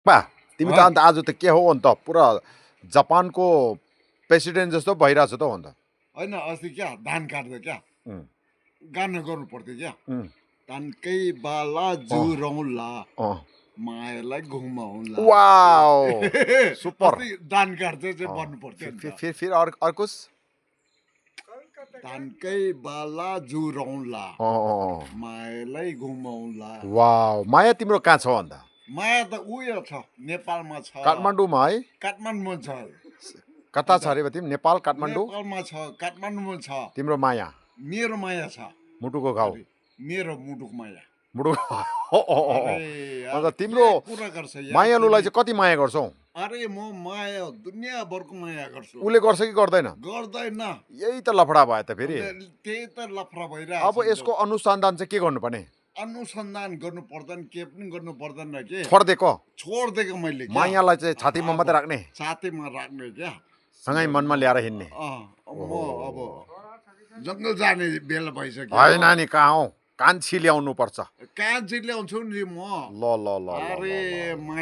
बा तिमी त अन्त आज त के हो अन्त पुरा जापानको प्रेसिडेन्ट जस्तो भइरहेछ त अन्त होइन अस्ति क्या धान काट्दा क्या उम्, गाना गर्नु पर्थ्यो क्या उम्, धानकै बाला जुरौला अँ। मायालाई घुमाउला वाओ सुपर अस्ति धान काट्दै चाहिँ भन्नु पर्थ्यो नि त। फिर अर्कुस धानकै बाला जुरौला अँ मायालाई घुमाउला। वाओ माया तिम्रो कहाँ छ अन्त माया त उयो छ नेपालमा छ काठमाडौँमा है काठमाडौँमा छ कता छ अरे तिमी नेपाल काठमाडौँ नेपालमा छ काठमाडौँमा छ तिम्रो माया मेरो माया छ मुटुको घाउ मेरो मुटुको माया। मुटुको अरे यार, अन्त तिम्रो के कुरा गर्छ यार मायालुलाई चाहिँ कति माया गर्छौ अरे म माया दुनियाँभरको माया गर्छु। उसले गर्छ कि गर्दैन गर्दैन यही त लफडा भयो त फेरि त्यही त लफडा अब भइरहेको यसको अनुसन्धान चाहिँ के गर्नुपर्ने अनुसन्धान गर्नु पर्दैन के पनि गर्नु पर्दैन के छोडिदिएको छोडिदिएको मैले क्या। मायालाई चाहिँ छातीमा मात्रै राख्ने साथीमा राख्ने क्या सँगै मनमा ल्याएर हिँड्ने म अब जङ्गल जाने बेला भइसक्यो। होइन नि कहाँ हौ कान्छी ल्याउनु पर्छ कहाँ चाहिँ ल्याउँछु नि म ल ल ल ल, ल अरे ल माया